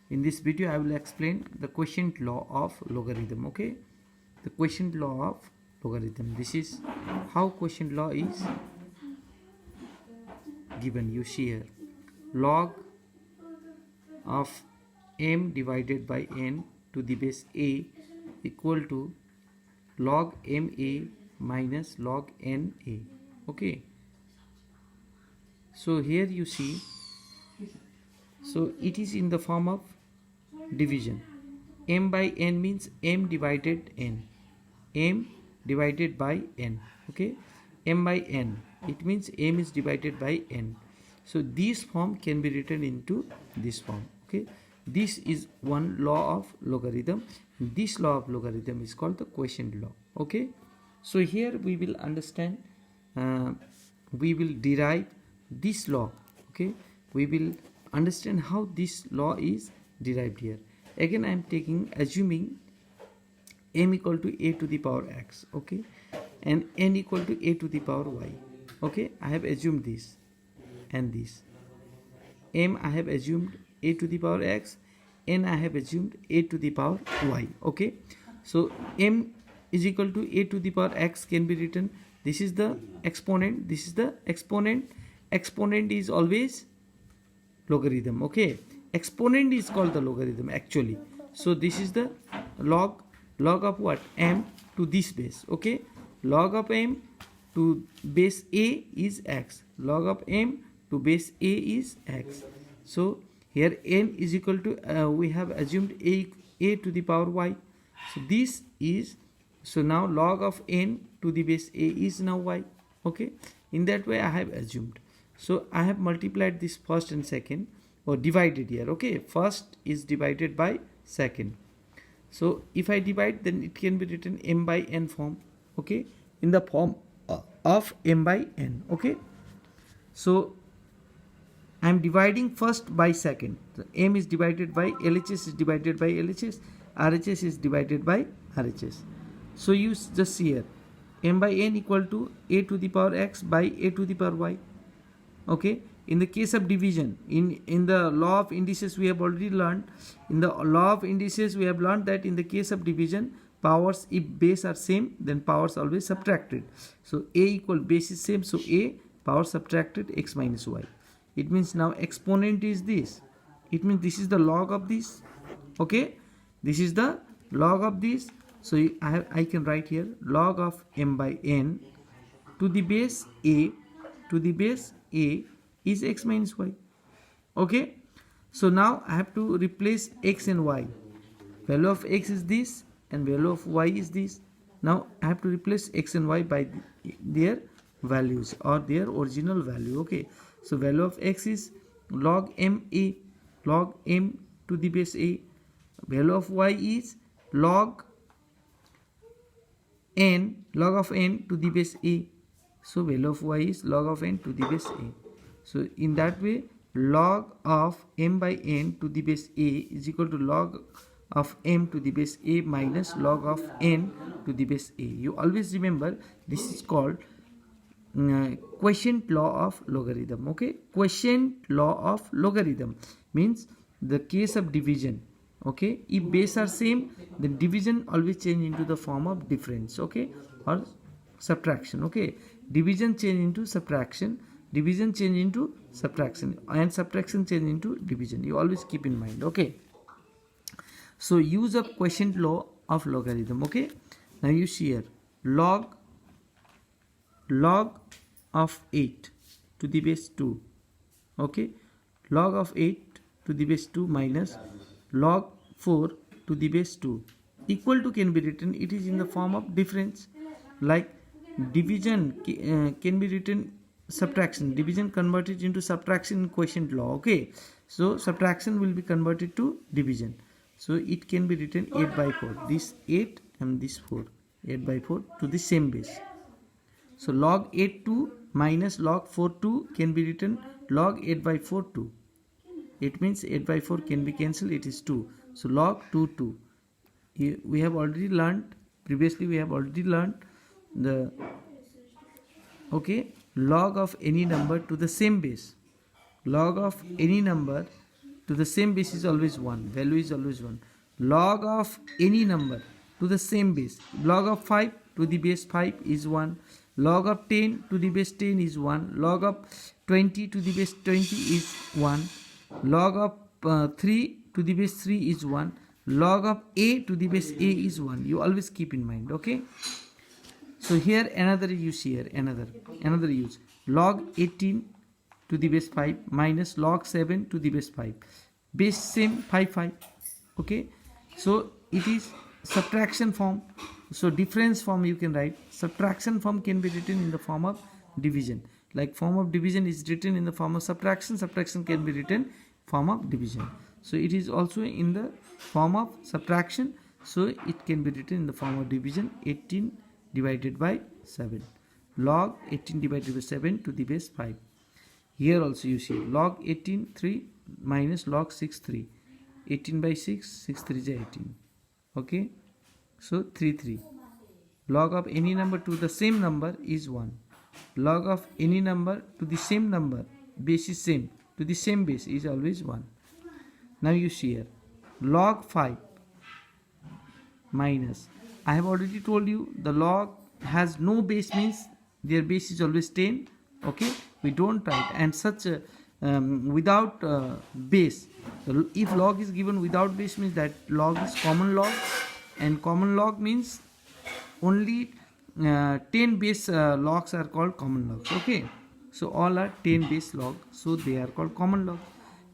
In this video I will explain the quotient law of logarithm. Okay, the quotient law of logarithm. This is how quotient law is given. You see here, log of m divided by n to the base a equal to log ma minus log na. Okay, so here you see, so it is in the form of division. M by n means m divided n, m divided by n. Okay, m by n, it means m is divided by n. So this form can be written into this form. Okay, this is one law of logarithm. This law of logarithm is called the quotient law. Okay, so here we will understand, we will derive this law. Okay, we will understand how this law is derived here. Again I am assuming m equal to a to the power x, okay, and n equal to a to the power y. Okay, I have assumed this and this. M I have assumed a to the power x, n I have assumed a to the power y. Okay, so m is equal to a to the power x can be written, this is the exponent, this is the exponent. Exponent is always logarithm. Okay, exponent is called the logarithm actually. So this is the log of what, m to this base. Okay, log of m to base a is x, log of m to base a is x. So here n is equal to, we have assumed a to the power y. So this is, so now log of n to the base a is now y. Okay, in that way I have assumed. So I have multiplied this first and second, or divided here. Okay, first is divided by second. So if I divide, then it can be written m by n form. Okay, in the form of m by n. Okay, so I am dividing first by second. So m is divided by LHS is divided by LHS, RHS is divided by RHS. So you just see here, m by n equal to a to the power x by a to the power y. Okay, in the case of division, in the law of indices we have already learned, in the law of indices we have learned that in the case of division, powers, if base are same, then powers always subtracted. So a equal base is same, so a power subtracted x minus y. It means now exponent is this, it means this is the log of this. Okay, this is the log of this. So I can write here log of m by n to the base a, to the base a is x minus y. Okay, so now I have to replace x and y. Value of x is this and value of y is this. Now I have to replace x and y by their values or their original value. Okay, so value of x is log m a, log m to the base a. Value of y is log n, log of n to the base a. So value of y is log of n to the base a. So in that way, log of m by n to the base a is equal to log of m to the base a minus log of n to the base a. You always remember this is called quotient law of logarithm. Okay, quotient law of logarithm means the case of division. Okay, if base are same, then division always change into the form of difference. Okay, or subtraction. Okay, division change into subtraction, division change into subtraction, and subtraction change into division. You always keep in mind. Okay, so use of quotient law of logarithm. Okay, now you see here log of 8 to the base 2. Okay, log of 8 to the base 2 minus log 4 to the base 2 equal to can be written, it is in the form of difference. Like division can be written subtraction, division converted into subtraction in quotient law. Okay, so subtraction will be converted to division, so it can be written 8 by 4, this 8 and this 4, 8 by 4 to the same base. So log 8 2 minus log 4 2 can be written log 8 by 4 2. It means 8 by 4 can be cancelled, it is 2. So log 2 2. We have already learned, previously we have already learned the, okay, log of any number to the same base. Log of any number to the same base is always 1. Value is always 1. Log of any number to the same base. Log of 5 to the base 5 is 1. Log of 10 to the base 10 is 1. Log of 20 to the base 20 is 1. Log of 3 to the base 3 is 1. Log of a to the base a is 1. You always keep in mind, okay? So here another use, here another use. Log 18 to the base 5 minus log 7 to the base 5. Base same 5 5. Okay? So it is subtraction form. So difference form you can write. Subtraction form can be written in the form of division. Like form of division is written in the form of subtraction. Subtraction can be written form of division. So it is also in the form of subtraction. So it can be written in the form of division. 18 divided by 7. Log 18 divided by 7 to the base 5. Here also you see log 18 3 minus log 6 3. 18 by 6, 6 3 is 18. Okay. So 3 3. Log of any number to the same number is 1. Log of any number to the same number, base is same, to the same base is always 1. Now you see here log 5 minus, I have already told you the log has no base means their base is always 10. Okay, we don't write, and such without base, if log is given without base means that log is common log, and common log means only 10 base logs are called common logs. Okay, so all are 10 base log, so they are called common log.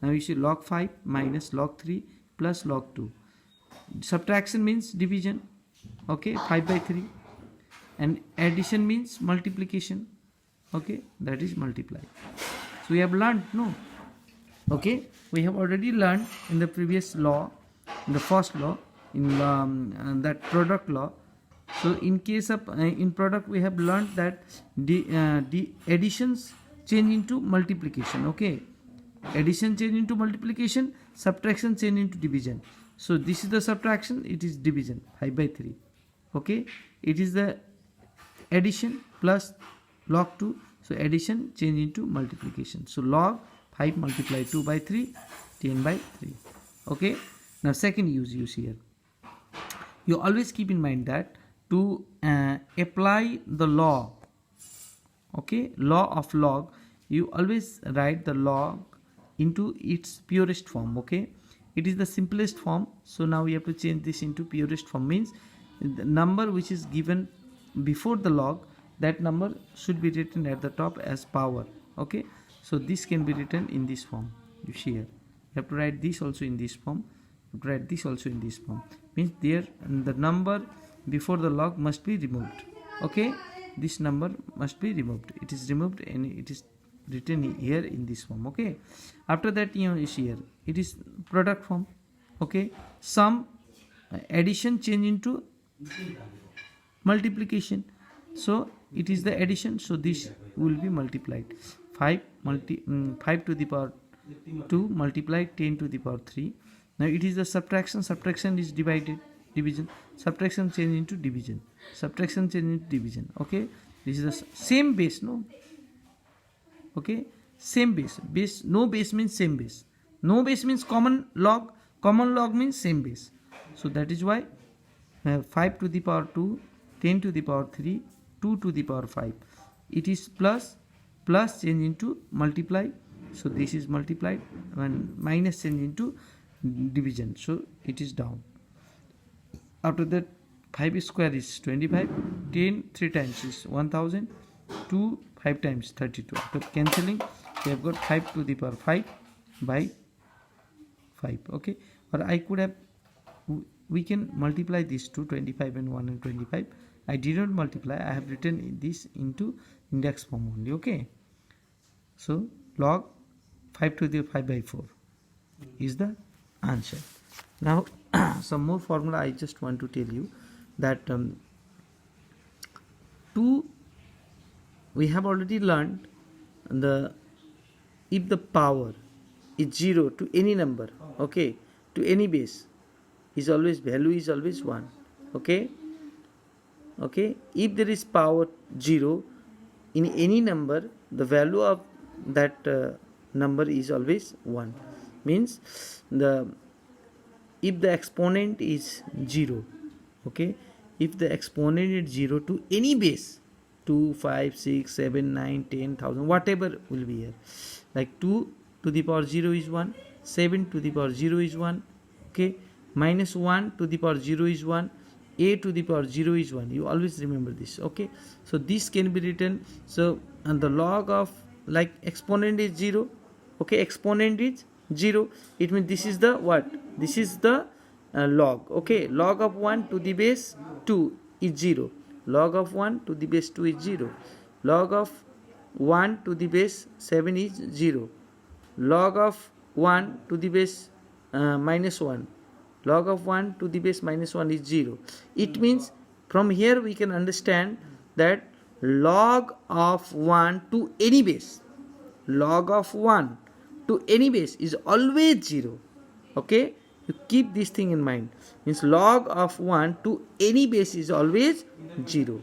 Now you see log 5 minus log 3 plus log 2. Subtraction means division. Okay, 5 by 3, and addition means multiplication. Okay, that is multiply. So we have learned, no? Okay, we have already learned in the previous law, in the first law, in that product law. So in case of in product we have learned that the additions change into multiplication. Okay, addition change into multiplication, subtraction change into division. So this is the subtraction, it is division, 5 by 3. Okay, it is the addition plus log 2, so addition change into multiplication. So log 5 multiply 2 by 3, 10 by 3. Okay, now second use here. You always keep in mind that to apply the law, okay, law of log, you always write the log into its purest form. Okay, it is the simplest form, so now we have to change this into purest form, means the number which is given before the log, that number should be written at the top as power. Okay, so this can be written in this form. You see here, you have to write this also in this form, you have to write this also in this form, means there the number before the log must be removed. Okay, this number must be removed, it is removed and it is written here in this form. Okay, after that you see here it is product form. Okay, sum, addition change into multiplication, so it is the addition, so this will be multiplied. 5 to the power 2 multiplied 10 to the power 3. Now it is the subtraction, subtraction is division, subtraction change into division, subtraction change into division. Okay, this is the same base, no? Okay, same base, no base means same base, no base means common log means same base. So that is why 5 to the power 2, 10 to the power 3, 2 to the power 5, it is plus change into multiply, so this is multiplied, and minus change into division, so it is down. After that 5 square is 25, 10 3 times is 1000, 2 5 times 32. After cancelling we have got 5 to the power 5 by 5. Okay, or I could have, we can multiply these two, 25 and 1 and 25. I did not multiply, I have written this into index form only. Okay, so log 5 to the 5 by 4 is the answer. Now some more formula I just want to tell you that we have already learned if the power is 0 to any number, okay, to any base, is always value is always 1. Okay, if there is power 0 in any number, the value of that number is always 1. means the if the exponent is 0, okay, if the exponent is 0 to any base, 2, 5, 6, 7, 9, 10, 1000, whatever will be here, like 2 to the power 0 is 1, 7 to the power 0 is 1, okay, minus 1 to the power 0 is 1, a to the power 0 is 1. You always remember this, okay. So this can be written, so and the log of, like, exponent is 0, okay, exponent is 0, it means this is the what, this is the log, okay. Log of 1 to the base 2 is 0, log of 1 to the base 2 is 0, log of 1 to the base 7 is 0, log of 1 to the base minus 1, log of 1 to the base minus 1 is 0. It means from here we can understand that log of 1 to any base, log of 1 to any base is always 0, okay. You keep this thing in mind, means log of 1 to any base is always 0,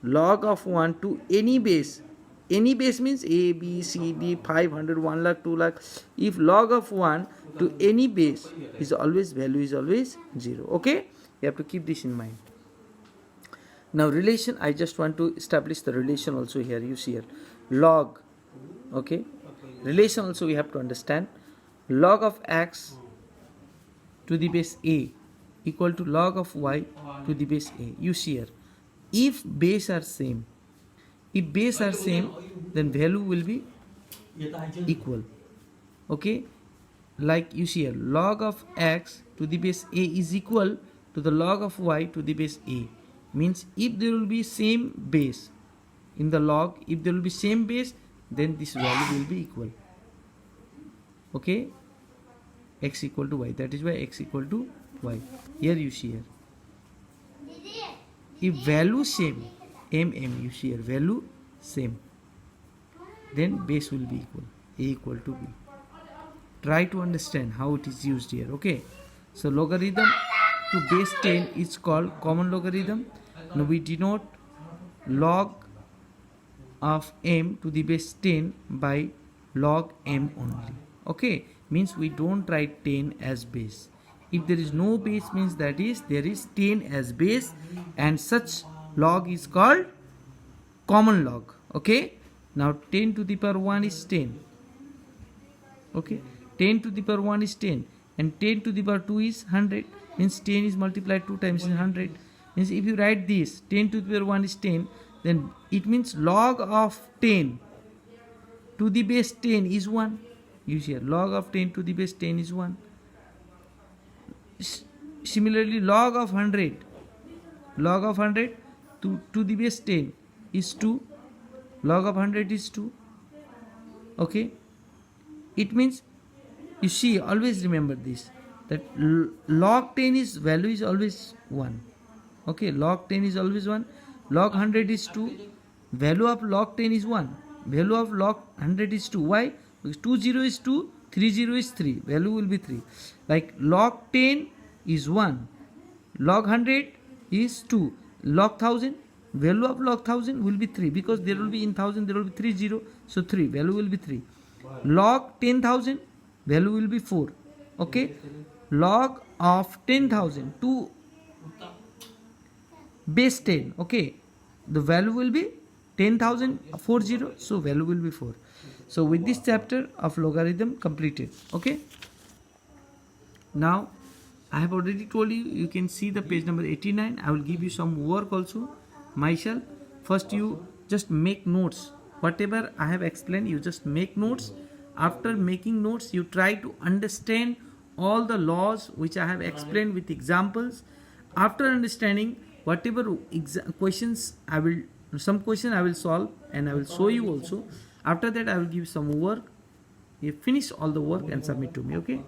log of 1 to any base means a, b, c, d, 500, 1 lakh, 2 lakh. If log of 1 to any base is always, value is always 0, okay. You have to keep this in mind. Now relation, I just want to establish the relation also here. You see here log, okay, relation also we have to understand. Log of x to the base a equal to log of y to the base a. You see here, if base are same, if base are same, then value will be equal, okay. Like you see here, log of x to the base a is equal to the log of y to the base a, means if there will be same base in the log, if there will be same base, then this value will be equal, okay. X equal to y, that is why x equal to y. Here you see here, if value same, you see here, value same, then base will be equal, a equal to b. Try to understand how it is used here, okay. So logarithm to base 10 is called common logarithm. Now we denote log of m to the base 10 by log m only, okay. Means we don't write 10 as base. If there is no base, means that is there is 10 as base, and such log is called common log, okay. Now 10 to the power 1 is 10, okay, 10 to the power 1 is 10, and 10 to the power 2 is 100, means 10 is multiplied 2 times in 100, means if you write this 10 to the power 1 is 10, then it means log of 10 to the base 10 is 1. You see here, log of 10 to the base 10 is 1. Similarly, log of 100 to the base 10 is 2, log of 100 is 2, okay. It means, you see, always remember this, that log 10 is, value is always 1, okay. Log 10 is always 1, log 100 is 2, value of log 10 is 1, value of log 100 is 2. Why? Because 2 0 is 2, 3 0 is 3, value will be 3. Like log 10 is 1, log 100 is 2, log 1000, value of log 1000 will be 3, because there will be in 1000 there will be 3 0, so 3, value will be 3. Log 10,000, value will be 4, okay. Log of 10,000 to base 10, okay, the value will be 10,000 40, so value will be 4. So with this chapter of logarithm completed, okay. Now I have already told you, you can see the page number 89. I will give you some work also myself. First you just make notes, whatever I have explained, you just make notes. After making notes, you try to understand all the laws which I have explained with examples. After understanding, whatever questions I will, some question I will solve and I will show you also. After that I will give some work. You finish all the work and submit to me, okay.